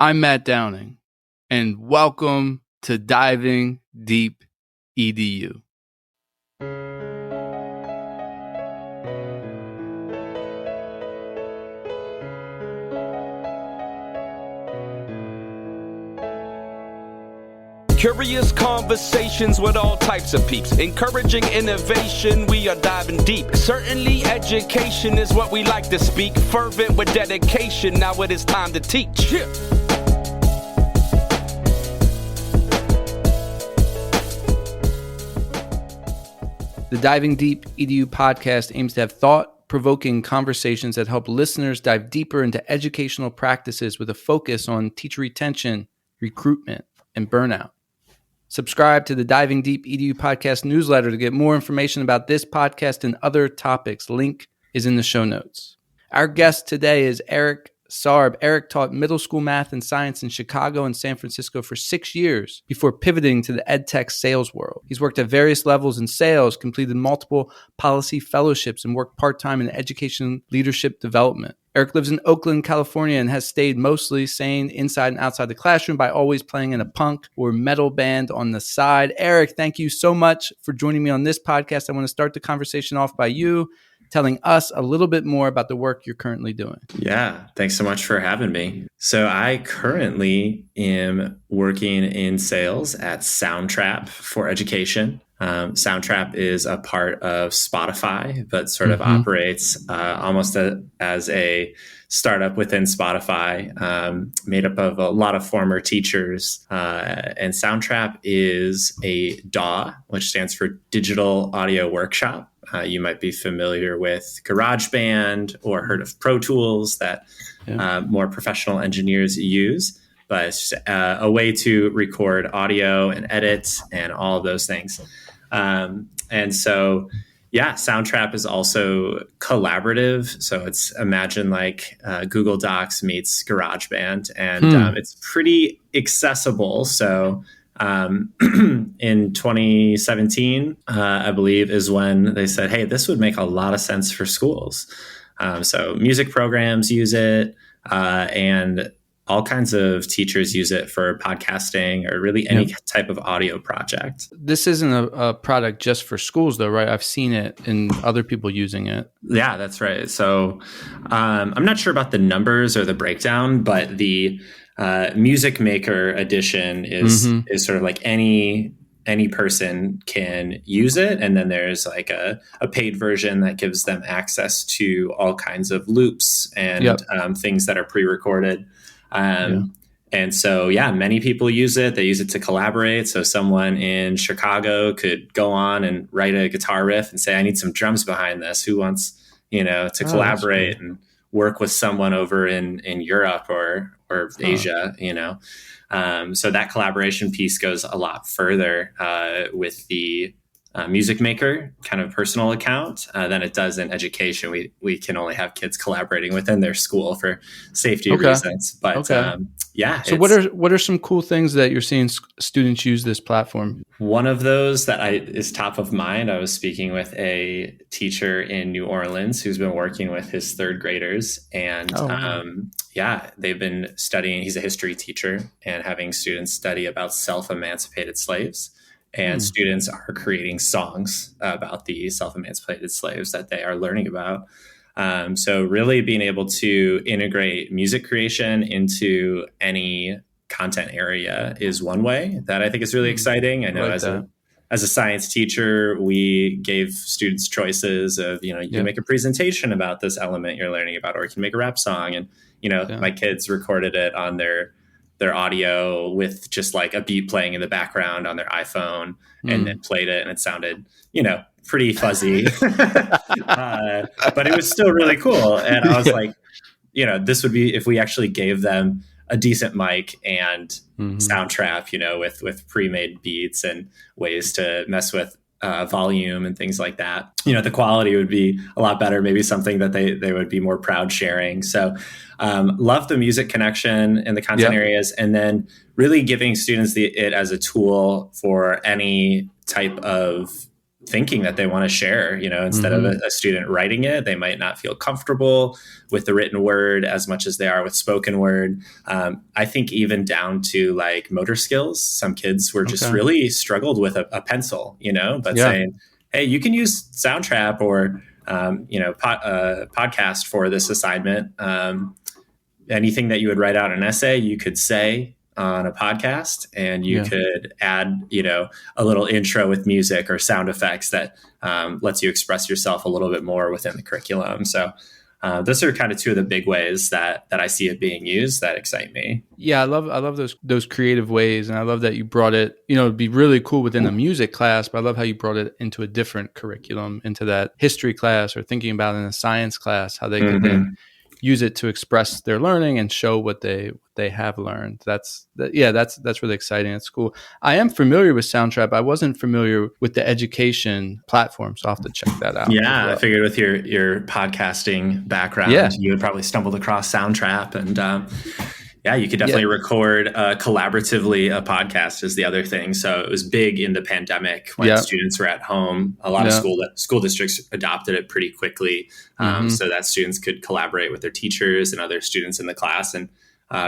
I'm Matt Downing, and welcome to Diving Deep EDU. Curious conversations with all types of peeps. Encouraging innovation, we are diving deep. Certainly education is what we like to speak. Fervent with dedication, now it is time to teach. Yeah. The Diving Deep EDU podcast aims to have thought-provoking conversations that help listeners dive deeper into educational practices with a focus on teacher retention, recruitment, and burnout. Subscribe to the Diving Deep EDU podcast newsletter to get more information about this podcast and other topics. Link is in the show notes. Our guest today is Eric Sarb. Eric taught middle school math and science in Chicago and San Francisco for 6 years before pivoting to the edtech sales world. He's worked at various levels in sales, completed multiple policy fellowships, and worked part-time in education leadership development. Eric lives in Oakland, California, and has stayed mostly sane inside and outside the classroom by always playing in a punk or metal band on the side. Eric, thank you so much for joining me on this podcast. I want to start the conversation off by you telling us a little bit more about the work you're currently doing. Yeah, thanks so much for having me. So I currently am working in sales at Soundtrap for education. Soundtrap is a part of Spotify, but sort of operates almost as a startup within Spotify, made up of a lot of former teachers. And Soundtrap is a DAW, which stands for Digital Audio Workshop. You might be familiar with GarageBand or heard of Pro Tools that more professional engineers use. But it's a way to record audio and edit and all of those things. And so, Soundtrap is also collaborative. So it's imagine like Google Docs meets GarageBand, and it's pretty accessible. So in 2017, I believe, is when they said, hey, this would make a lot of sense for schools. So music programs use it, and all kinds of teachers use it for podcasting or really any type of audio project. This isn't a product just for schools, though, right? I've seen it in other people using it. Yeah, that's right. So I'm not sure about the numbers or the breakdown, but the Music Maker edition is sort of like any person can use it. And then there's like a paid version that gives them access to all kinds of loops and things that are pre-recorded. And so, many people use it. They use it to collaborate. So someone in Chicago could go on and write a guitar riff and say, I need some drums behind this. Who wants, to collaborate and work with someone over in Europe or Asia, So that collaboration piece goes a lot further with the Music Maker kind of personal account than it does in education. We can only have kids collaborating within their school for safety reasons. But So what are some cool things that you're seeing students use this platform? One of those that is top of mind. I was speaking with a teacher in New Orleans who's been working with his third graders, and they've been studying. He's a history teacher and having students study about self-emancipated slaves. And students are creating songs about the self-emancipated slaves that they are learning about. So really being able to integrate music creation into any content area is one way that I think is really exciting. I know as a science teacher, we gave students choices of, you can make a presentation about this element you're learning about, or you can make a rap song. And, my kids recorded it on their audio with just like a beat playing in the background on their iPhone and then played it, and it sounded, pretty fuzzy, but it was still really cool. And I was like, this would be if we actually gave them a decent mic and Soundtrap, with pre-made beats and ways to mess with volume and things like that. The quality would be a lot better, maybe something that they would be more proud sharing. So love the music connection in the content areas, and then really giving students it as a tool for any type of thinking that they want to share, instead of a student writing it. They might not feel comfortable with the written word as much as they are with spoken word. I think even down to like motor skills, some kids were just really struggled with a pencil, but saying, hey, you can use Soundtrap or, podcast for this assignment. Anything that you would write out in an essay, you could say on a podcast, and you could add, a little intro with music or sound effects that lets you express yourself a little bit more within the curriculum. So those are kind of two of the big ways that I see it being used that excite me. Yeah, I love those creative ways, and I love that you brought it. It'd be really cool within a music class, but I love how you brought it into a different curriculum, into that history class, or thinking about in a science class, how they could then use it to express their learning and show what they have learned. That's really exciting. It's cool. I am familiar with Soundtrap. I wasn't familiar with the education platform, so I'll have to check that out. Yeah, I figured with your podcasting background, you had probably stumbled across Soundtrap, and you could definitely record collaboratively a podcast is the other thing. So it was big in the pandemic when students were at home. A lot of school districts adopted it pretty quickly, so that students could collaborate with their teachers and other students in the class and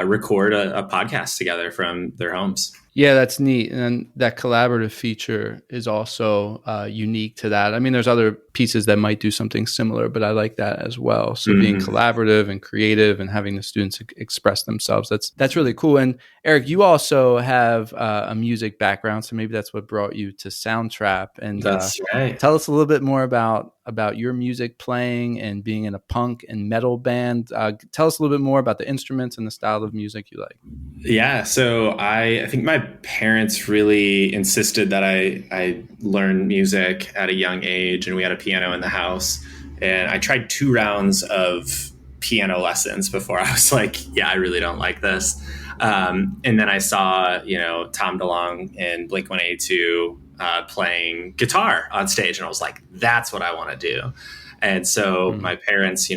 record a podcast together from their homes. Yeah, that's neat. And that collaborative feature is also unique to that. I mean, there's other pieces that might do something similar, but I like that as well. So being collaborative and creative and having the students express themselves, that's really cool. And Eric, you also have a music background, so maybe that's what brought you to Soundtrap. And that's right. Tell us a little bit more about your music playing and being in a punk and metal band. Tell us a little bit more about the instruments and the style of music you like. Yeah, so I think my parents really insisted that I learn music at a young age, and we had a piano in the house. And I tried 2 rounds of piano lessons before I was like, I really don't like this. And then I saw, Tom DeLonge and Blink-182 playing guitar on stage, and I was like, that's what I want to do. And so my parents,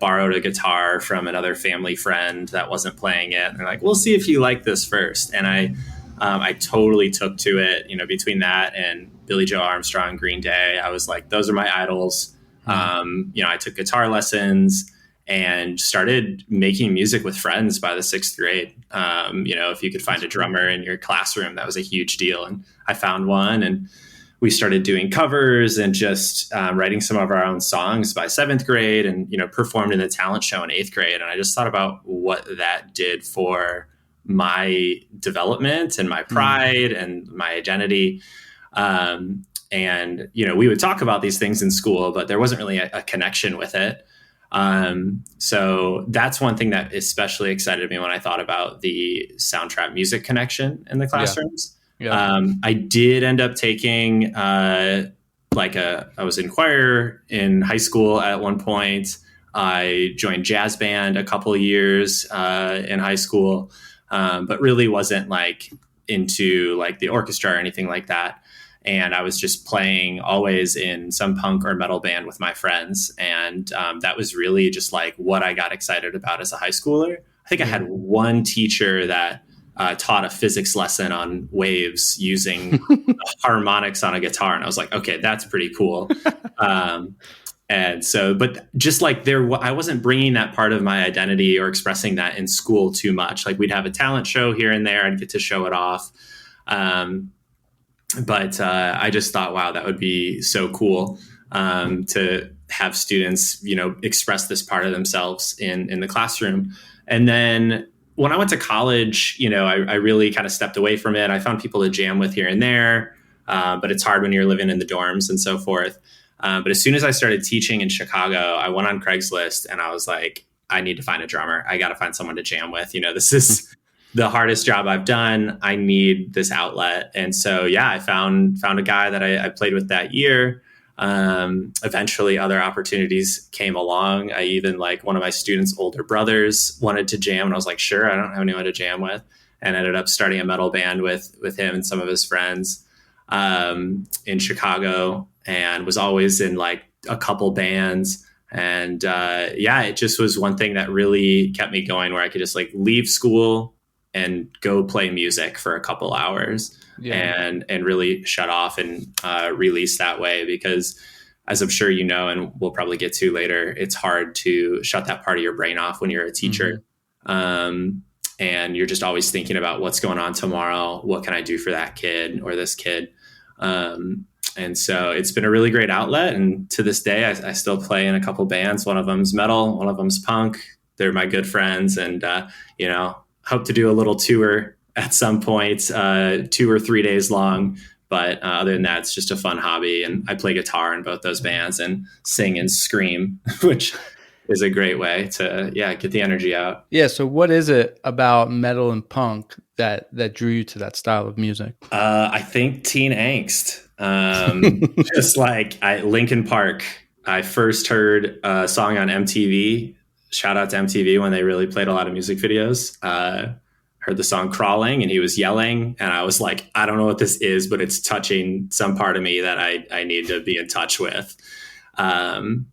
borrowed a guitar from another family friend that wasn't playing it. And they're like, we'll see if you like this first. And I totally took to it, between that and Billy Joe Armstrong, Green Day. I was like, those are my idols. I took guitar lessons and started making music with friends by the 6th grade. If you could find a drummer in your classroom, that was a huge deal. And I found one, and we started doing covers and just writing some of our own songs by 7th grade, and, performed in the talent show in 8th grade. And I just thought about what that did for my development and my pride and my identity. And, we would talk about these things in school, but there wasn't really a connection with it. So that's one thing that especially excited me when I thought about the Soundtrap music connection in the classrooms. I did end up taking, I was in choir in high school at one point. I joined jazz band a couple of years, in high school, but really wasn't into the orchestra or anything like that. And I was just playing always in some punk or metal band with my friends. And that was really just what I got excited about as a high schooler. I think I had one teacher that taught a physics lesson on waves using harmonics on a guitar. And I was like, okay, that's pretty cool. And so, but just I wasn't bringing that part of my identity or expressing that in school too much. We'd have a talent show here and there. I'd get to show it off. But I just thought, wow, that would be so cool to have students, express this part of themselves in the classroom. And then when I went to college, I really kind of stepped away from it. I found people to jam with here and there, but it's hard when you're living in the dorms and so forth. But as soon as I started teaching in Chicago, I went on Craigslist and I was like, I need to find a drummer. I got to find someone to jam with. This is the hardest job I've done. I need this outlet. And so, I found a guy that I played with that year. Eventually other opportunities came along. I even one of my students' older brothers wanted to jam, and I was like, sure, I don't have anyone to jam with, and ended up starting a metal band with him and some of his friends in Chicago, and was always in a couple bands. And it just was one thing that really kept me going, where I could just leave school, go play music for a couple hours and really shut off and release that way. Because as I'm sure you know, and we'll probably get to later, it's hard to shut that part of your brain off when you're a teacher. And you're just always thinking about what's going on tomorrow. What can I do for that kid or this kid? And so it's been a really great outlet. And to this day, I still play in a couple bands. One of them's metal, one of them's punk. They're my good friends. And, hope to do a little tour at some point, 2 or 3 days long. But other than that, it's just a fun hobby. And I play guitar in both those bands and sing and scream, which is a great way to, get the energy out. Yeah. So what is it about metal and punk that drew you to that style of music? I think teen angst. Just like Linkin Park. I first heard a song on MTV. Shout out to MTV when they really played a lot of music videos. Heard the song Crawling and he was yelling. And I was like, I don't know what this is, but it's touching some part of me that I need to be in touch with. And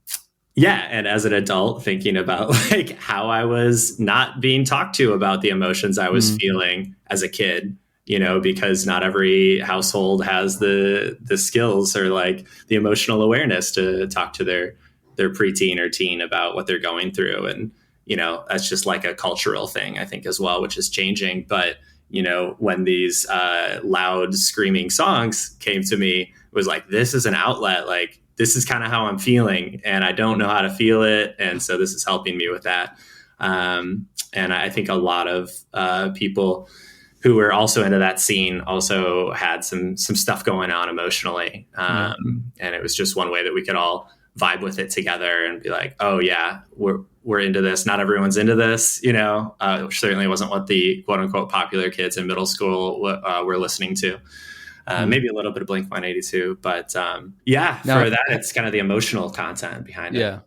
as an adult, thinking about like how I was not being talked to about the emotions I was feeling as a kid, because not every household has the skills or like the emotional awareness to talk to their preteen or teen about what they're going through. And, that's just like a cultural thing, I think, as well, which is changing. But, when these loud screaming songs came to me, it was like, this is an outlet. Like, this is kind of how I'm feeling and I don't know how to feel it. And so this is helping me with that. And I think a lot of people who were also into that scene also had some stuff going on emotionally. And it was just one way that we could all vibe with it together and be like, oh yeah, we're into this. Not everyone's into this, which certainly wasn't what the quote unquote popular kids in middle school were listening to. Maybe a little bit of Blink-182, but for that, it's kind of the emotional content behind it. Yeah,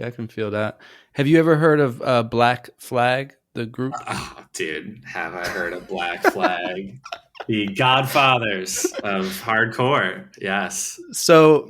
I can feel that. Have you ever heard of Black Flag, the group? Oh, dude, have I heard of Black Flag? The godfathers of hardcore. Yes. So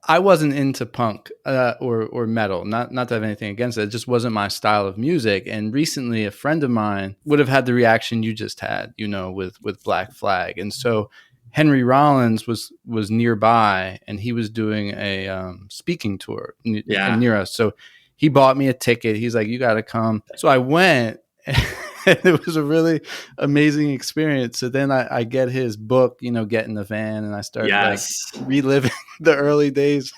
I wasn't into punk or metal. Not to have anything against it. It just wasn't my style of music. And recently, a friend of mine would have had the reaction you just had, with Black Flag. And so Henry Rollins was nearby, and he was doing a speaking tour near us. So he bought me a ticket. He's like, "You got to come." So I went. And it was a really amazing experience. So then I get his book, Get in the Van, and I start reliving the early days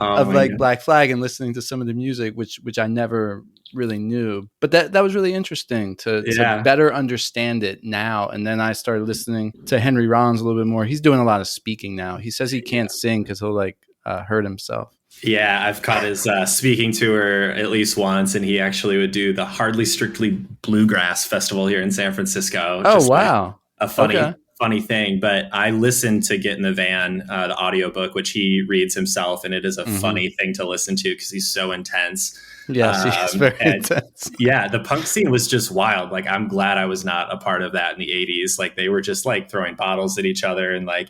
of Black Flag and listening to some of the music, which I never really knew. But that was really interesting to better understand it now. And then I started listening to Henry Rollins a little bit more. He's doing a lot of speaking now. He says he can't sing because he'll hurt himself. Yeah, I've caught his speaking tour at least once, and he actually would do the Hardly Strictly Bluegrass Festival here in San Francisco. Oh, wow. Like a funny thing. But I listened to Get in the Van, the audiobook, which he reads himself, and it is a funny thing to listen to because he's so intense. Yes, he's very intense. Yeah, the punk scene was just wild. Like, I'm glad I was not a part of that in the 80s. Like, they were just like throwing bottles at each other and like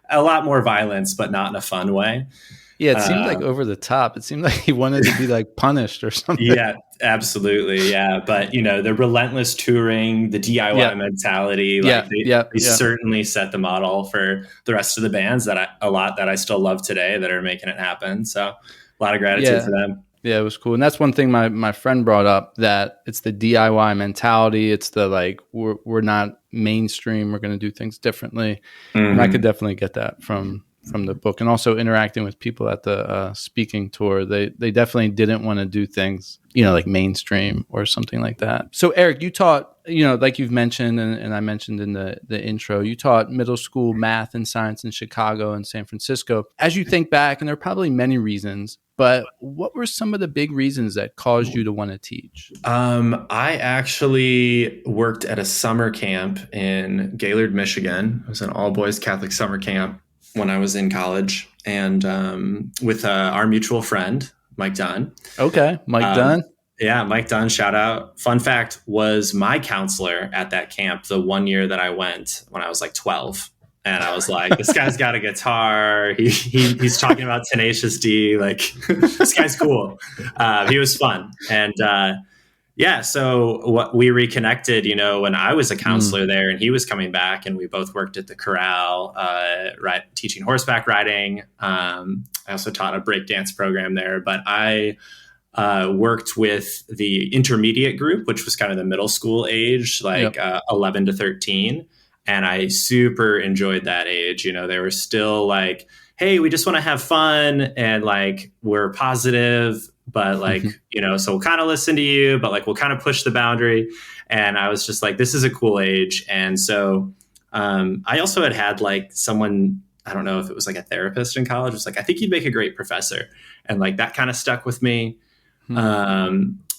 a lot more violence, but not in a fun way. Yeah, it seemed like over the top. It seemed like he wanted to be like punished or something. Yeah, absolutely. Yeah. But, the relentless touring, the DIY mentality, they certainly set the model for the rest of the bands that I still love today that are making it happen. So a lot of gratitude for them. Yeah, it was cool. And that's one thing my friend brought up, that it's the DIY mentality. It's the like, we're not mainstream. We're going to do things differently. And I could definitely get that from the book. And also interacting with people at the speaking tour, they definitely didn't want to do things, like mainstream or something like that. So Eric, you taught, like you've mentioned, and I mentioned in the intro, you taught middle school math and science in Chicago and San Francisco. As you think back, and there are probably many reasons, but what were some of the big reasons that caused you to want to teach? I actually worked at a summer camp in Gaylord, Michigan. It was an all-boys Catholic summer camp when I was in college, and with our mutual friend, Mike Dunn. Okay, Mike Dunn. Yeah, Mike Dunn, shout out. Fun fact, was my counselor at that camp the one year that I went when I was like 12. And I was like, this guy's got a guitar. He's talking about Tenacious D. Like, this guy's cool. He was fun. And Yeah. So what we reconnected, when I was a counselor there and he was coming back, and we both worked at the corral, teaching horseback riding. I also taught a breakdance program there, but I worked with the intermediate group, which was kind of the middle school age, 11 to 13. And I super enjoyed that age. They were still like, hey, we just want to have fun. And like, we're positive, but like, so we'll kind of listen to you, but like, we'll kind of push the boundary. And I was just like, this is a cool age. And so I also had like someone, I don't know if it was like a therapist in college, was like, I think you'd make a great professor. And like, that kind of stuck with me.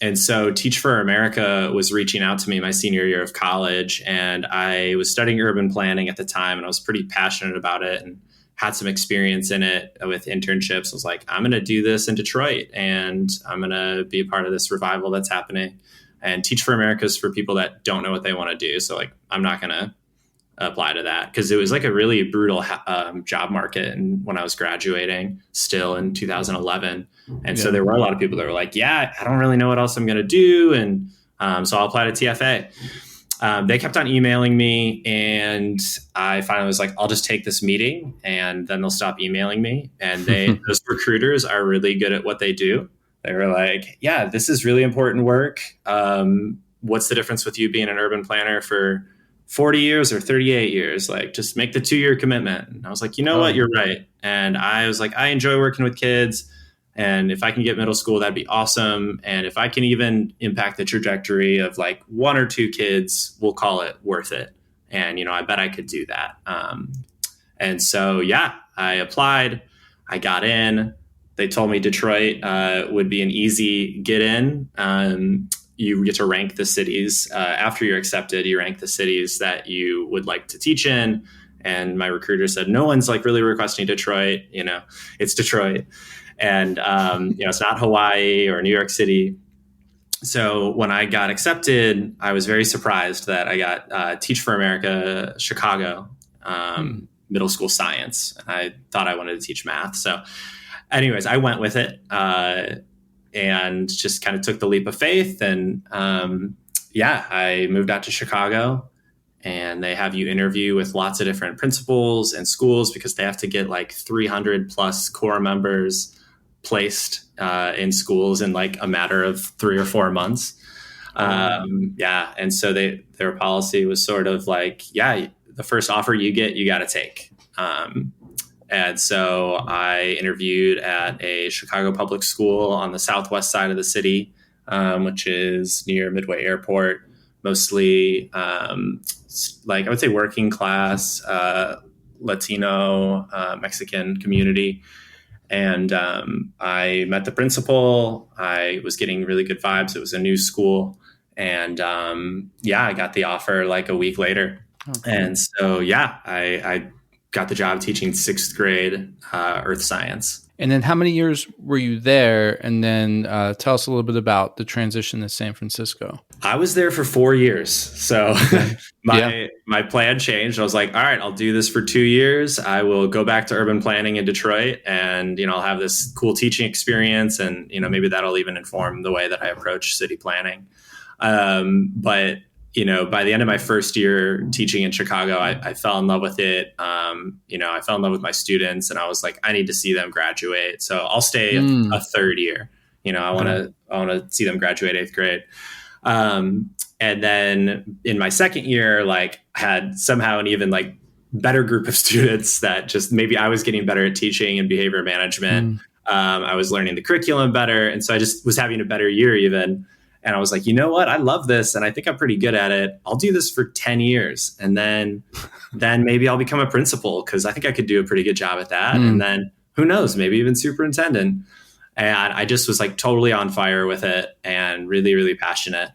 And so Teach for America was reaching out to me my senior year of college, and I was studying urban planning at the time, and I was pretty passionate about it and had some experience in it with internships. I was like, I'm going to do this in Detroit, and I'm going to be a part of this revival that's happening. And Teach for America is for people that don't know what they want to do. So like, I'm not going to apply to that, because it was like a really brutal job market. And when I was graduating still in 2011. And so there were a lot of people that were like, yeah, I don't really know what else I'm going to do. And so I'll apply to TFA. They kept on emailing me, and I finally was like, I'll just take this meeting and then they'll stop emailing me. And those recruiters are really good at what they do. They were like, yeah, this is really important work. What's the difference with you being an urban planner for 40 years or 38 years? Like, just make the 2-year commitment. And I was like, what? You're right. And I was like, I enjoy working with kids. And if I can get middle school, that'd be awesome. And if I can even impact the trajectory of like 1 or 2 kids, we'll call it worth it. And, I bet I could do that. And so, yeah, I applied, I got in. They told me Detroit would be an easy get in. You get to rank the cities. After you're accepted, you rank the cities that you would like to teach in. And my recruiter said, no one's like really requesting Detroit. It's Detroit. And, it's not Hawaii or New York City. So when I got accepted, I was very surprised that I got Teach for America, Chicago, middle school science. I thought I wanted to teach math. So anyways, I went with it and just kind of took the leap of faith. And I moved out to Chicago, and they have you interview with lots of different principals and schools, because they have to get like 300 plus core members placed in schools in like a matter of 3 or 4 months. And so their policy was sort of like, the first offer you get, you got to take. And so I interviewed at a Chicago public school on the southwest side of the city, which is near Midway Airport, mostly like I would say working class, Latino, Mexican community. And I met the principal. I was getting really good vibes. It was a new school. And I got the offer like a week later. Okay. And so, I got the job teaching 6th grade earth science. And then how many years were you there? And then tell us a little bit about the transition to San Francisco. I was there for 4 years. So my plan changed. I was like, all right, I'll do this for 2 years. I will go back to urban planning in Detroit, and, I'll have this cool teaching experience, and, maybe that'll even inform the way that I approach city planning. But by the end of my first year teaching in Chicago, I fell in love with it. I fell in love with my students, and I was like, I need to see them graduate. So I'll stay a third year. I want to see them graduate 8th grade. And then in my second year, like, I had somehow an even like better group of students that just maybe I was getting better at teaching and behavior management. I was learning the curriculum better. And so I just was having a better year even. And I was like, you know what? I love this. And I think I'm pretty good at it. I'll do this for 10 years. And then maybe I'll become a principal, because I think I could do a pretty good job at that. And then who knows, maybe even superintendent. And I just was like totally on fire with it and really, really passionate.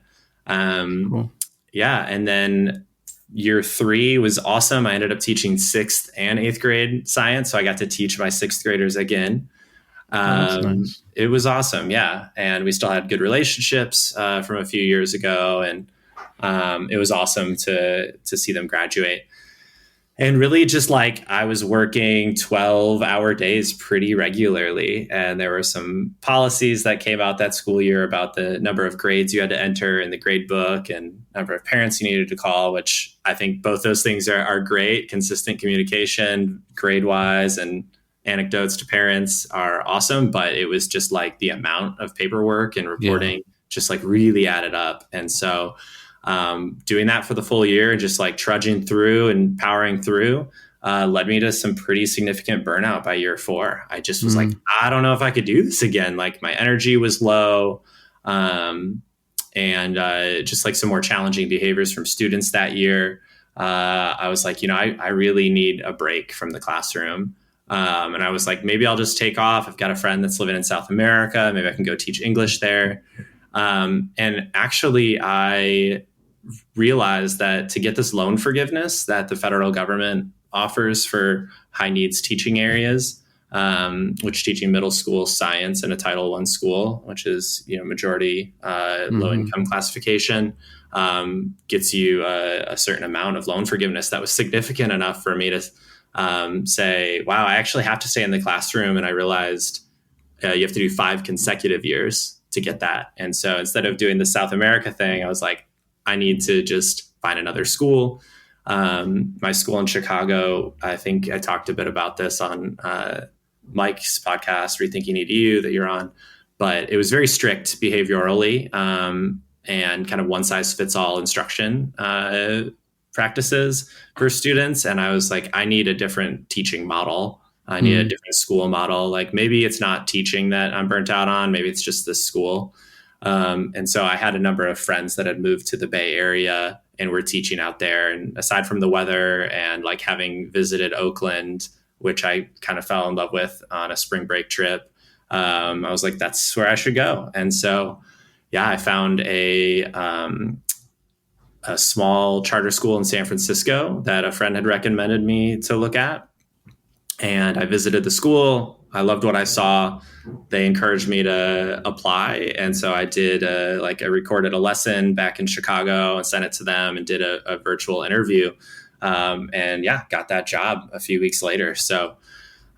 Cool. And then year 3 was awesome. I ended up teaching 6th and 8th grade science. So I got to teach my 6th graders again. Nice. It was awesome. Yeah. And we still had good relationships from a few years ago. And it was awesome to see them graduate. And really just like I was working 12-hour days pretty regularly. And there were some policies that came out that school year about the number of grades you had to enter in the grade book and number of parents you needed to call, which I think both those things are great. Consistent communication, grade wise, and anecdotes to parents are awesome. But it was just like the amount of paperwork and reporting just like really added up. And so doing that for the full year and just like trudging through and powering through led me to some pretty significant burnout by year 4. I just was like, I don't know if I could do this again. Like my energy was low, and just like some more challenging behaviors from students that year. I was like, I really need a break from the classroom. And I was like, maybe I'll just take off. I've got a friend that's living in South America. Maybe I can go teach English there. And actually, I realized that to get this loan forgiveness that the federal government offers for high needs teaching areas, which teaching middle school science in a Title I school, which is majority low income classification, gets you a certain amount of loan forgiveness that was significant enough for me to say, wow, I actually have to stay in the classroom. And I realized you have to do 5 consecutive years to get that. And so instead of doing the South America thing, I was like, I need to just find another school. My school in Chicago, I think I talked a bit about this on Mike's podcast, Rethinking EDU, that you're on, but it was very strict behaviorally and kind of one size fits all instruction practices for students. And I was like, I need a different teaching model. I need a different school model. Like maybe it's not teaching that I'm burnt out on. Maybe it's just this school. And so I had a number of friends that had moved to the Bay Area and were teaching out there. And aside from the weather and like having visited Oakland, which I kind of fell in love with on a spring break trip, I was like, that's where I should go. And so, I found a small charter school in San Francisco that a friend had recommended me to look at. And I visited the school. I loved what I saw. They encouraged me to apply. And so I did I recorded a lesson back in Chicago and sent it to them and did a virtual interview. And got that job a few weeks later. So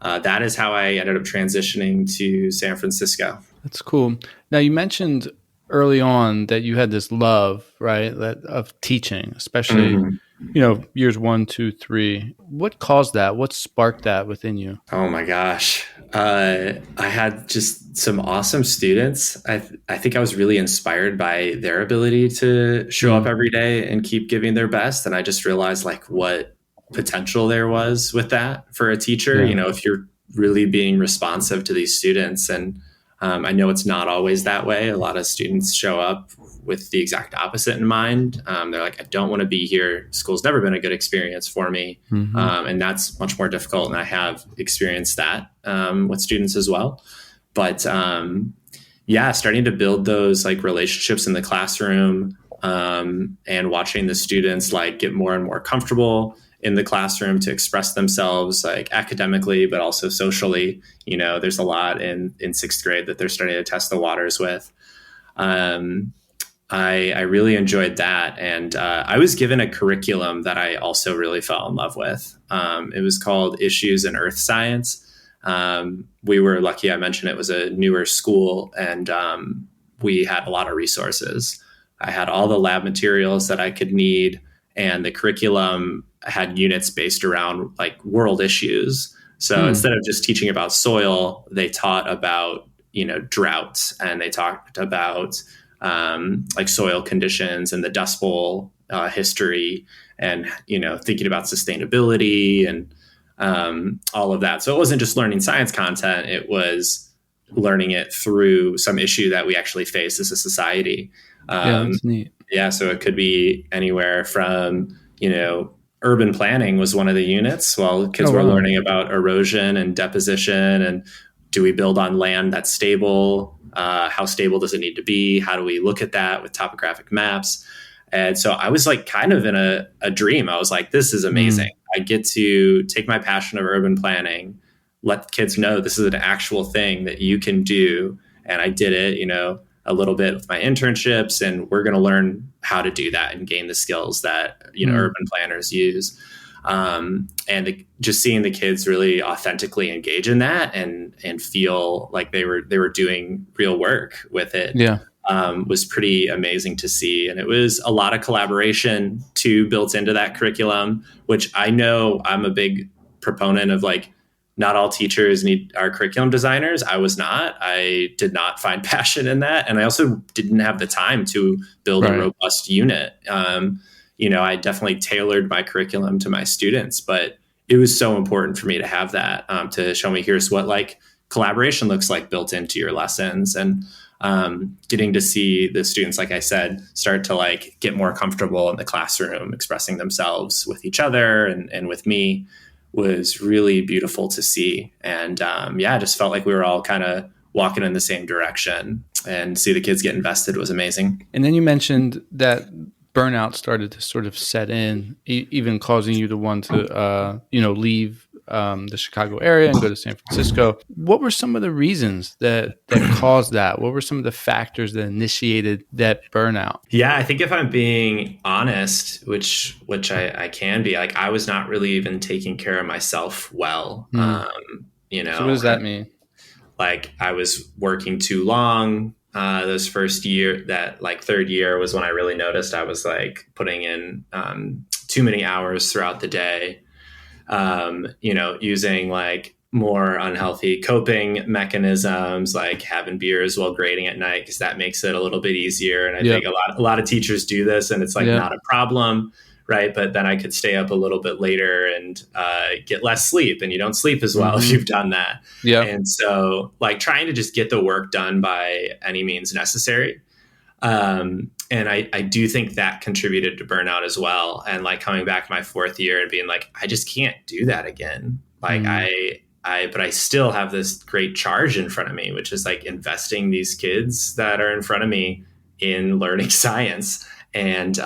that is how I ended up transitioning to San Francisco. That's cool. Now you mentioned early on that you had this love, right, of teaching, especially years 1, 2, 3. What caused that? What sparked that within you? Oh my gosh. I had just some awesome students. I think I was really inspired by their ability to show up every day and keep giving their best. And I just realized like what potential there was with that for a teacher, if you're really being responsive to these students. And I know it's not always that way. A lot of students show up with the exact opposite in mind. They're like, I don't want to be here. School's never been a good experience for me. And that's much more difficult. And I have experienced that with students as well. But starting to build those like relationships in the classroom and watching the students like get more and more comfortable in the classroom to express themselves like academically, but also socially. There's a lot in 6th grade that they're starting to test the waters with. I really enjoyed that. And I was given a curriculum that I also really fell in love with. It was called Issues in Earth Science. We were lucky, I mentioned it was a newer school, and we had a lot of resources. I had all the lab materials that I could need, and the curriculum had units based around like world issues. So instead of just teaching about soil, they taught about, droughts, and they talked about like soil conditions and the Dust Bowl history, and, thinking about sustainability and all of that. So it wasn't just learning science content. It was learning it through some issue that we actually face as a society. That's neat. Yeah. So it could be anywhere from, urban planning was one of the units. Well, kids were learning about erosion and deposition, and do we build on land that's stable? How stable does it need to be? How do we look at that with topographic maps? And so I was like kind of in a dream. I was like, this is amazing. I get to take my passion of urban planning, let kids know this is an actual thing that you can do. And I did it, a little bit with my internships, and we're going to learn how to do that and gain the skills that, urban planners use. Just seeing the kids really authentically engage in that and feel like they were doing real work with it. Yeah. Was pretty amazing to see. And it was a lot of collaboration too built into that curriculum, which I know I'm a big proponent of. Like, not all teachers are curriculum designers. I was not. I did not find passion in that. And I also didn't have the time to build a robust unit. I definitely tailored my curriculum to my students, but it was so important for me to have that, to show me, here's what like collaboration looks like built into your lessons. And getting to see the students, like I said, start to like get more comfortable in the classroom, expressing themselves with each other and with me, was really beautiful to see. And I just felt like we were all kind of walking in the same direction, and see the kids get invested was amazing. And then you mentioned that burnout started to sort of set in, even causing you to want to, leave the Chicago area and go to San Francisco. What were some of the reasons that caused that? What were some of the factors that initiated that burnout? Yeah, I think if I'm being honest, which I can be, like, I was not really even taking care of myself well. So what does that mean? Like, I was working too long. Those first year, that like third year was when I really noticed I was like putting in too many hours throughout the day. Using like more unhealthy coping mechanisms, like having beers while grading at night, because that makes it a little bit easier. And I think a lot of teachers do this, and it's like not a problem, right? But then I could stay up a little bit later and get less sleep, and you don't sleep as well if you've done that. Yeah. And so like trying to just get the work done by any means necessary. And I do think that contributed to burnout as well. And like coming back my fourth year and being like, I just can't do that again. Like but I still have this great charge in front of me, which is like investing these kids that are in front of me in learning science. And,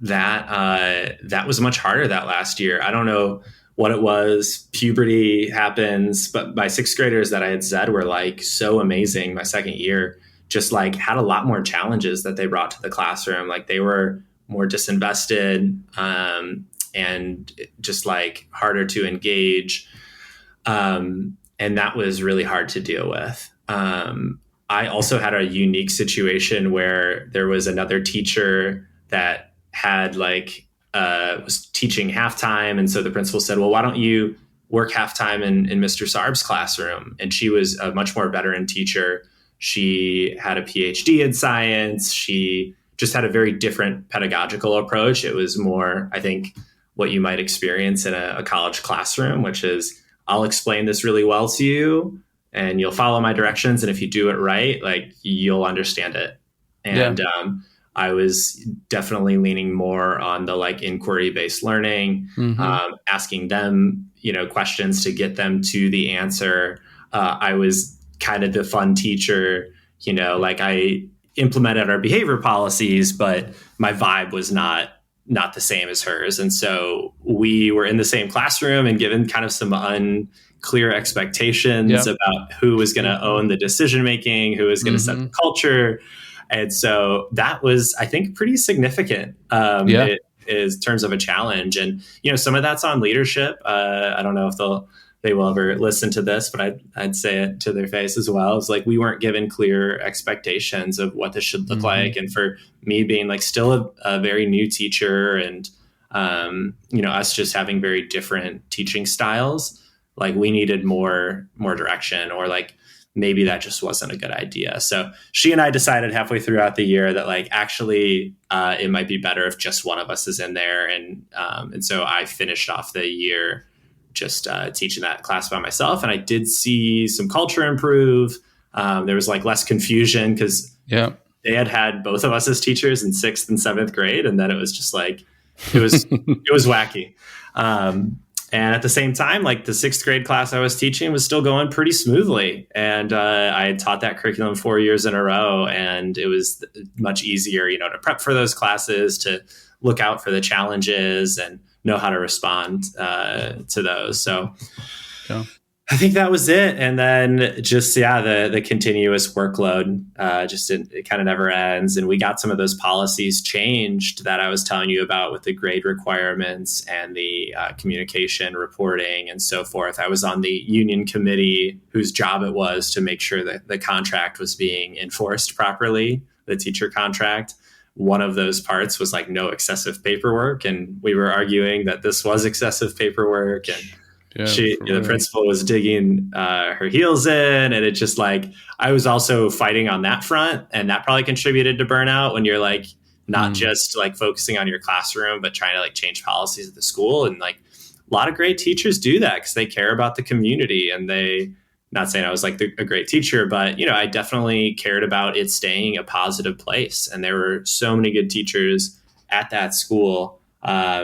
that was much harder that last year. I don't know what it was. Puberty happens, but my sixth graders that I had said were like so amazing. My second year just like had a lot more challenges that they brought to the classroom. Like they were more disinvested, and just like harder to engage. And that was really hard to deal with. I also had a unique situation where there was another teacher that had like, was teaching halftime. And so the principal said, well, why don't you work halftime in Mr. Sarb's classroom? And she was a much more veteran teacher. She had a PhD in science. She just had a very different pedagogical approach. It was more, I think, what you might experience in a college classroom, which is, I'll explain this really well to you and you'll follow my directions. And if you do it right, like you'll understand it. And I was definitely leaning more on the like inquiry-based learning, asking them, questions to get them to the answer. I was kind of the fun teacher, like I implemented our behavior policies, but my vibe was not the same as hers. And so we were in the same classroom and given kind of some unclear expectations about who was going to own the decision-making, who was going to set the culture. And so that was, I think, pretty significant in terms of a challenge. And, some of that's on leadership. I don't know if they will ever listen to this, but I'd say it to their face as well. It's like we weren't given clear expectations of what this should look like. And for me being like still a very new teacher and, us just having very different teaching styles, like we needed more direction, or like maybe that just wasn't a good idea. So she and I decided halfway throughout the year that like, actually, it might be better if just one of us is in there. And so I finished off the year just teaching that class by myself. And I did see some culture improve. There was like less confusion because they had both of us as teachers in 6th and 7th grade. And then it was just like, it was wacky. And at the same time, like the 6th grade class I was teaching was still going pretty smoothly. And I had taught that curriculum 4 years in a row. And it was much easier, to prep for those classes, to look out for the challenges and know how to respond to those. So I think that was it. And then just, the continuous workload, it kind of never ends. And we got some of those policies changed that I was telling you about with the grade requirements and the communication reporting and so forth. I was on the union committee whose job it was to make sure that the contract was being enforced properly, the teacher contract. One of those parts was like no excessive paperwork. And we were arguing that this was excessive paperwork. And the principal was digging her heels in, and it just like, I was also fighting on that front, and that probably contributed to burnout when you're like not just like focusing on your classroom, but trying to like change policies at the school. And like a lot of great teachers do that because they care about the community, and not saying I was like a great teacher, but I definitely cared about it staying a positive place. And there were so many good teachers at that school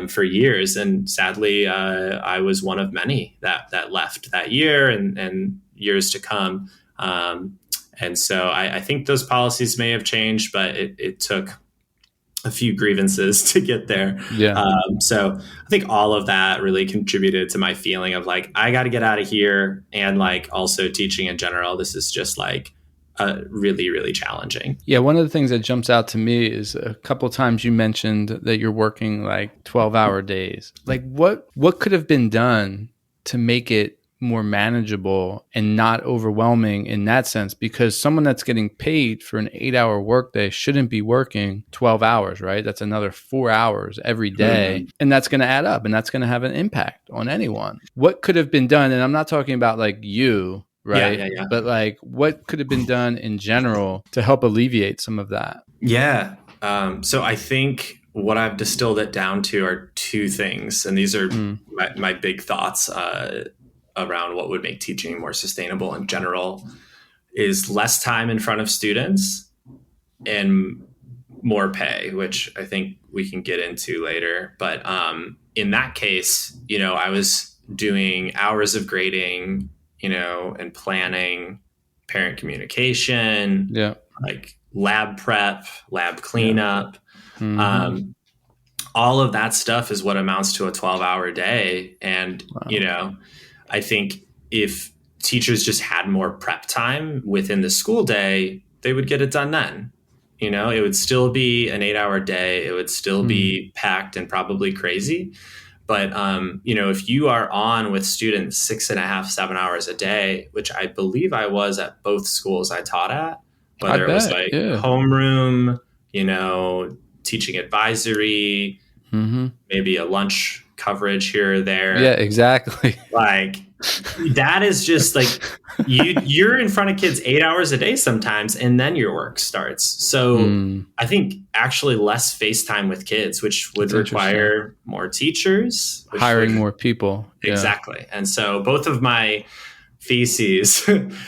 for years. And sadly, I was one of many that left that year and years to come. And so I think those policies may have changed, but it took a few grievances to get there. Yeah. So I think all of that really contributed to my feeling of like, I got to get out of here. And like also teaching in general, this is just like really, really challenging. Yeah. One of the things that jumps out to me is a couple of times you mentioned that you're working like 12-hour days. Like what could have been done to make it more manageable and not overwhelming in that sense? Because someone that's getting paid for an 8-hour workday shouldn't be working 12 hours, right? That's another 4 hours every day. Mm-hmm. And that's going to add up, and that's going to have an impact on anyone. What could have been done? And I'm not talking about like you, right? Yeah. But like what could have been done in general to help alleviate some of that? Yeah. So I think what I've distilled it down to are two things. And these are my big thoughts around what would make teaching more sustainable in general is less time in front of students and more pay, which I think we can get into later. But in that case, I was doing hours of grading, and planning, parent communication, like lab prep, lab cleanup. Yeah. Mm-hmm. All of that stuff is what amounts to a 12-hour day. And, I think if teachers just had more prep time within the school day, they would get it done then. It would still be an 8-hour day. It would still be packed and probably crazy. But, if you are on with students 6.5, 7 hours a day, which I believe I was at both schools I taught at, whether it was like homeroom, teaching advisory, maybe a lunch coverage here or there. Yeah, exactly. Like that is just like you're in front of kids 8 hours a day sometimes, and then your work starts. So I think actually less face time with kids, which would require more teachers, hiring more people. Exactly. Yeah. And so both of my theses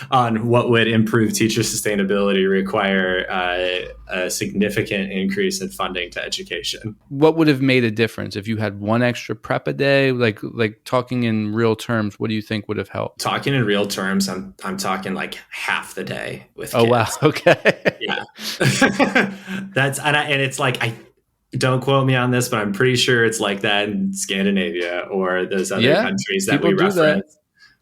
on what would improve teacher sustainability require a significant increase in funding to education. What would have made a difference if you had one extra prep a day? Like talking in real terms, what do you think would have helped? Talking in real terms, I'm talking like half the day with kids. Oh wow, okay. Yeah. And it's like don't quote me on this, but I'm pretty sure it's like that in Scandinavia or those other countries that we reference.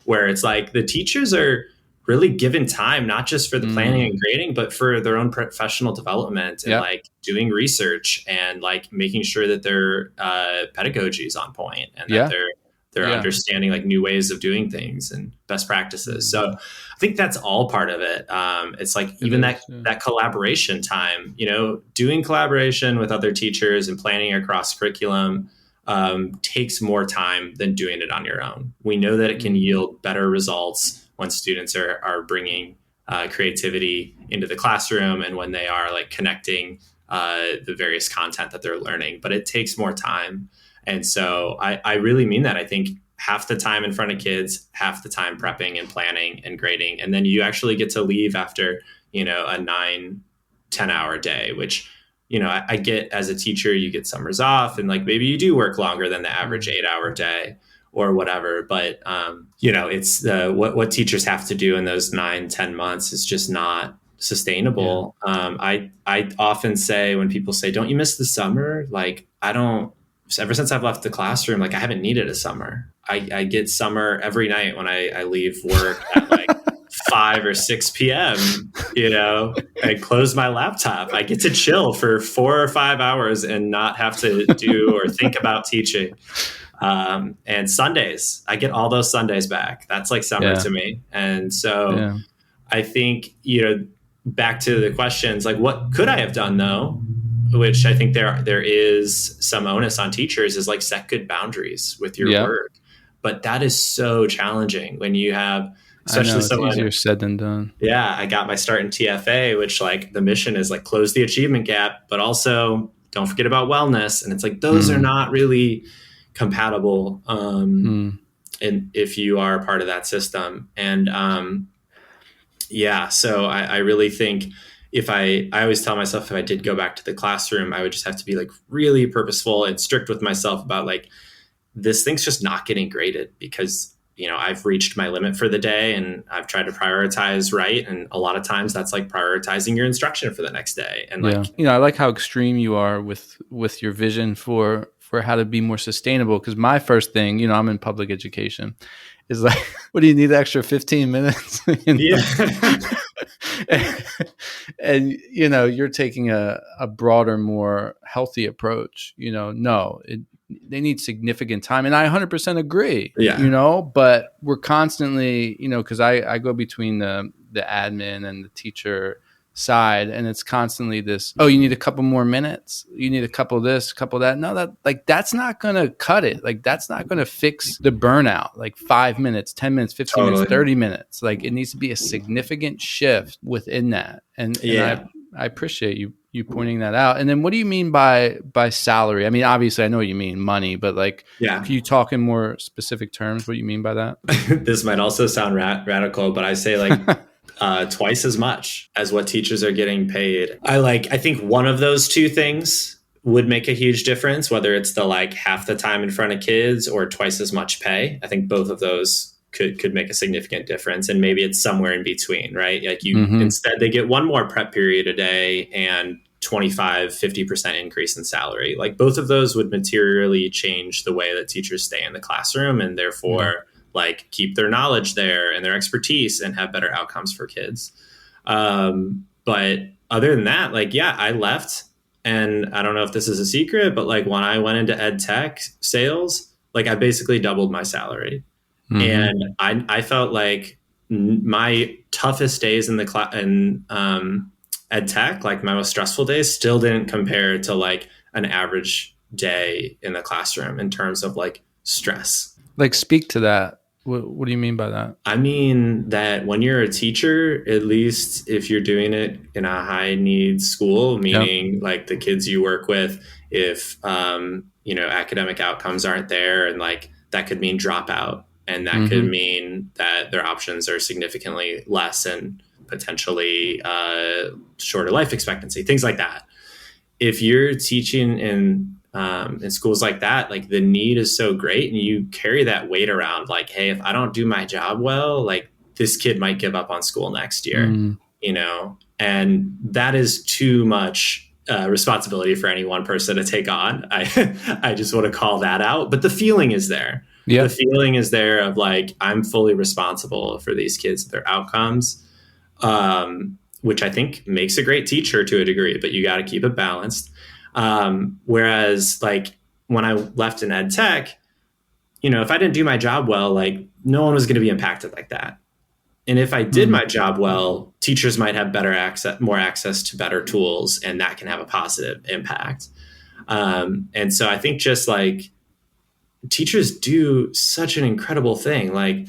Where it's like the teachers are really given time, not just for the planning and grading, but for their own professional development and like doing research and like making sure that their pedagogy is on point and that they're understanding like new ways of doing things and best practices. So I think that's all part of it. It's like even that collaboration time, doing collaboration with other teachers and planning across curriculum takes more time than doing it on your own. We know that it can yield better results when students are bringing creativity into the classroom and when they are like connecting the various content that they're learning, but it takes more time. And so I really mean that. I think half the time in front of kids, half the time prepping and planning and grading. And then you actually get to leave after, a 9-10 hour day, which I get as a teacher, you get summers off and like maybe you do work longer than the average 8-hour day or whatever. But, it's what teachers have to do in those 9-10 months is just not sustainable. Yeah. I often say when people say, don't you miss the summer? Like, I don't ever since I've left the classroom, like I haven't needed a summer. I get summer every night when I leave work at like 5 or 6 p.m., I close my laptop. I get to chill for 4 or 5 hours and not have to do or think about teaching. And Sundays, I get all those Sundays back. That's like summer to me. And so I think, back to the questions, like what could I have done though? Which I think there is some onus on teachers is like set good boundaries with your work. But that is so challenging when you have, especially someone easier said than done. Yeah. I got my start in TFA, which like the mission is like close the achievement gap, but also don't forget about wellness. And it's like, those are not really compatible. And if you are part of that system and, so I really think I always tell myself if I did go back to the classroom, I would just have to be like really purposeful and strict with myself about like, this thing's just not getting graded because, I've reached my limit for the day and I've tried to prioritize right. And a lot of times that's like prioritizing your instruction for the next day. And I like how extreme you are with your vision for how to be more sustainable. Cause my first thing, I'm in public education, is like, what do you need the extra 15 minutes? And you're taking a broader, more healthy approach. They need significant time, and I 100% agree. But we're constantly, because I go between the admin and the teacher side, and it's constantly this. Oh, you need a couple more minutes. You need a couple of this, a couple of that. No, that's not going to cut it. Like that's not going to fix the burnout. Like 5 minutes, 10 minutes, 15 minutes, 30 minutes. Like it needs to be a significant shift within that. And I appreciate you pointing that out. And then what do you mean by salary? I mean, obviously I know what you mean money, but like, can you talk in more specific terms what you mean by that? This might also sound radical, but I say like twice as much as what teachers are getting paid. I think one of those two things would make a huge difference, whether it's the like half the time in front of kids or twice as much pay. I think both of those could make a significant difference. And maybe it's somewhere in between, right? Like instead they get one more prep period a day and 25-50% increase in salary. Like both of those would materially change the way that teachers stay in the classroom and therefore like keep their knowledge there and their expertise and have better outcomes for kids. But other than that, like, I left, and I don't know if this is a secret, but like when I went into ed tech sales, like I basically doubled my salary. And I felt like my toughest days in ed tech, like my most stressful days, still didn't compare to like an average day in the classroom in terms of like stress. Like speak to that. What do you mean by that? I mean that when you're a teacher, at least if you're doing it in a high needs school, meaning like the kids you work with, if, academic outcomes aren't there, and like that could mean dropout, and that could mean that their options are significantly less and potentially shorter life expectancy, things like that. If you're teaching in schools like that, like the need is so great and you carry that weight around like, hey, if I don't do my job well, like this kid might give up on school next year, and that is too much responsibility for any one person to take on. I just want to call that out, but the feeling is there. The feeling is there of like, I'm fully responsible for these kids, their outcomes, which I think makes a great teacher to a degree, but you got to keep it balanced. Whereas like when I left in ed tech, if I didn't do my job well, like no one was going to be impacted like that. And if I did my job well, teachers might have more access to better tools, and that can have a positive impact. And so I think just like teachers do such an incredible thing. Like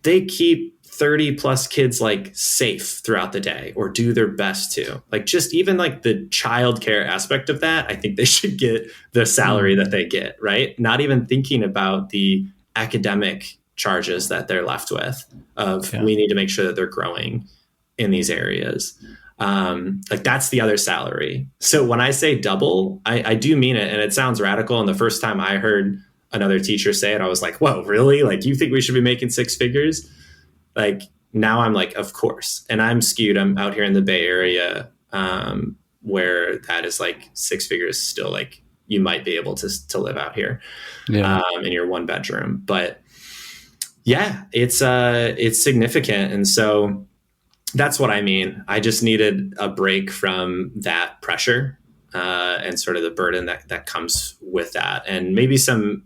they keep 30 plus kids like safe throughout the day, or do their best to, like, just even like the childcare aspect of that. I think they should get the salary that they get, right? Not even thinking about the academic charges that they're left with of we need to make sure that they're growing in these areas. Like that's the other salary. So when I say double, I do mean it. And it sounds radical. And the first time I heard another teacher say it, I was like, whoa, really? Like you think we should be making 6 figures? Like now I'm like, of course. And I'm skewed. I'm out here in the Bay Area, where that is like 6 figures still like you might be able to live out here in your one bedroom. But yeah, it's significant. And so that's what I mean. I just needed a break from that pressure and sort of the burden that comes with that. And maybe some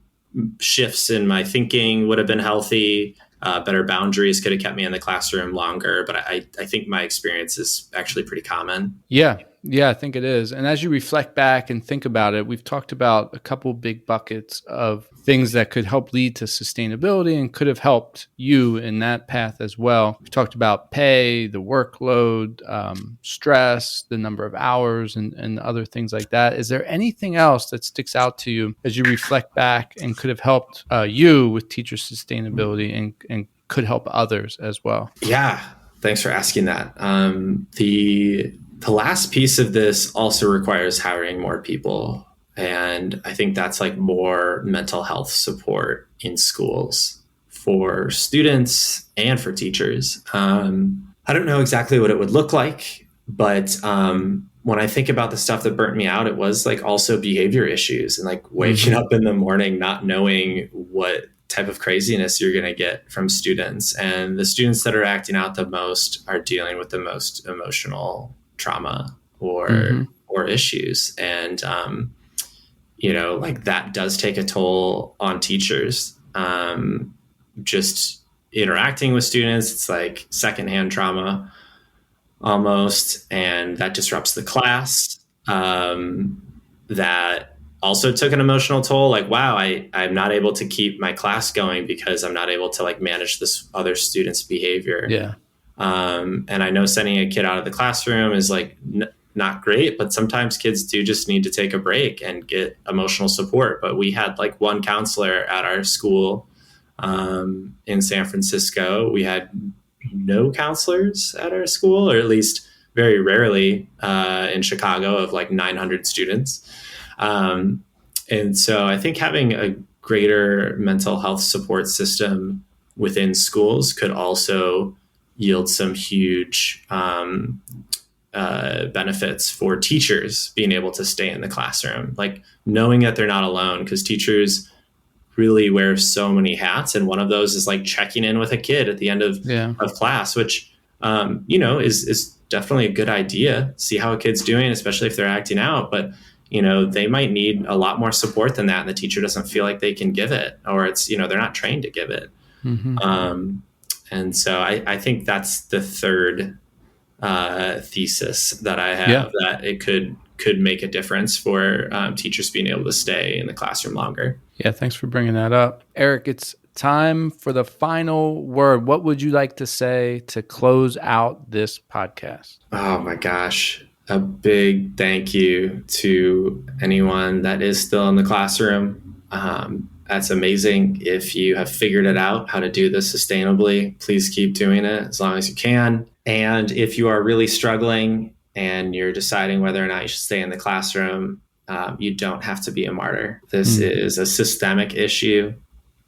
shifts in my thinking would have been healthy. Better boundaries could have kept me in the classroom longer. But I think my experience is actually pretty common. Yeah, I think it is. And as you reflect back and think about it, we've talked about a couple big buckets of things that could help lead to sustainability and could have helped you in that path as well. We talked about pay, the workload, stress, the number of hours, and other things like that. Is there anything else that sticks out to you as you reflect back and could have helped you with teacher sustainability and could help others as well? Yeah, thanks for asking that. The last piece of this also requires hiring more people. And I think that's like more mental health support in schools for students and for teachers. I don't know exactly what it would look like, but when I think about the stuff that burnt me out, it was like also behavior issues and like waking up in the morning, not knowing what type of craziness you're going to get from students. And the students that are acting out the most are dealing with the most emotional trauma or issues. And, like that does take a toll on teachers. Just interacting with students, it's like secondhand trauma almost. And that disrupts the class. That also took an emotional toll. Like, wow, I'm not able to keep my class going because I'm not able to like manage this other student's behavior. Yeah. And I know sending a kid out of the classroom is like not great, but sometimes kids do just need to take a break and get emotional support. But we had like one counselor at our school in San Francisco. We had no counselors at our school, or at least very rarely in Chicago of like 900 students. And so I think having a greater mental health support system within schools could also yield some huge benefits for teachers being able to stay in the classroom, like knowing that they're not alone, because teachers really wear so many hats. And one of those is like checking in with a kid at the end of class, which, is definitely a good idea. See how a kid's doing, especially if they're acting out. But, they might need a lot more support than that. And the teacher doesn't feel like they can give it, or it's, they're not trained to give it. And so I think that's the third thesis that I have, that it could make a difference for teachers being able to stay in the classroom longer. Yeah, thanks for bringing that up. Eric, it's time for the final word. What would you like to say to close out this podcast? Oh my gosh. A big thank you to anyone that is still in the classroom. That's amazing. If you have figured it out how to do this sustainably, please keep doing it as long as you can. And if you are really struggling and you're deciding whether or not you should stay in the classroom, you don't have to be a martyr. This is a systemic issue,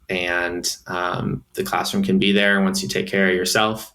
and the classroom can be there once you take care of yourself,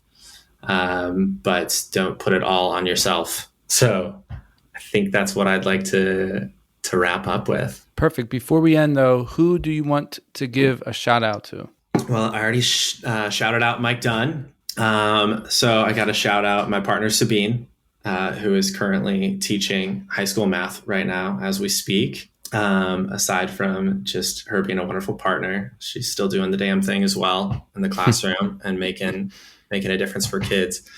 but don't put it all on yourself. So I think that's what I'd like to wrap up with. Perfect. Before we end, though, who do you want to give a shout out to? Well, I already shouted out Mike Dunn. So I got to shout out my partner, Sabine, who is currently teaching high school math right now as we speak. Aside from just her being a wonderful partner, she's still doing the damn thing as well in the classroom and making a difference for kids.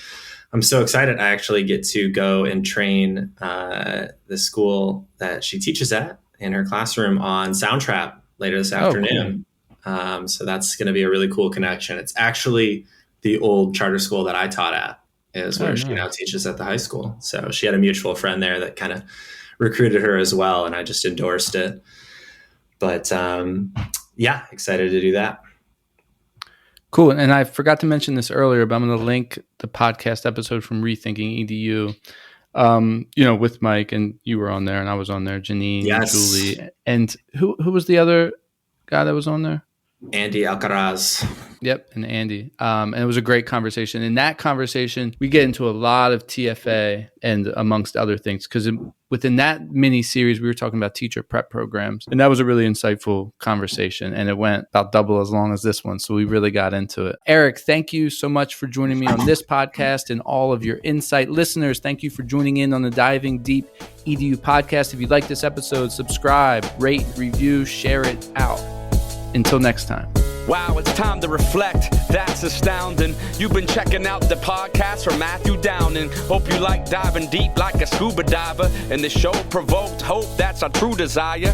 I'm so excited. I actually get to go and train the school that she teaches at in her classroom on Soundtrap later this afternoon. Cool. So that's going to be a really cool connection. It's actually the old charter school that I taught at is where she now teaches at the high school. So she had a mutual friend there that kind of recruited her as well, and I just endorsed it. But excited to do that. Cool. And I forgot to mention this earlier, but I'm going to link the podcast episode from Rethinking EDU, with Mike, and you were on there and I was on there, Janine, yes. Julie. And who was the other guy that was on there? Andy Alcaraz. Yep, and Andy. And it was a great conversation. In that conversation, we get into a lot of TFA and amongst other things, because within that mini series, we were talking about teacher prep programs. And that was a really insightful conversation. And it went about double as long as this one. So we really got into it. Eric, thank you so much for joining me on this podcast and all of your insight. Listeners, thank you for joining in on the Diving Deep EDU podcast. If you like this episode, subscribe, rate, review, share it out. Until next time. Wow, it's time to reflect. That's astounding. You've been checking out the podcast from Matthew Downing. Hope you like diving deep like a scuba diver. And the show provoked hope, that's our true desire.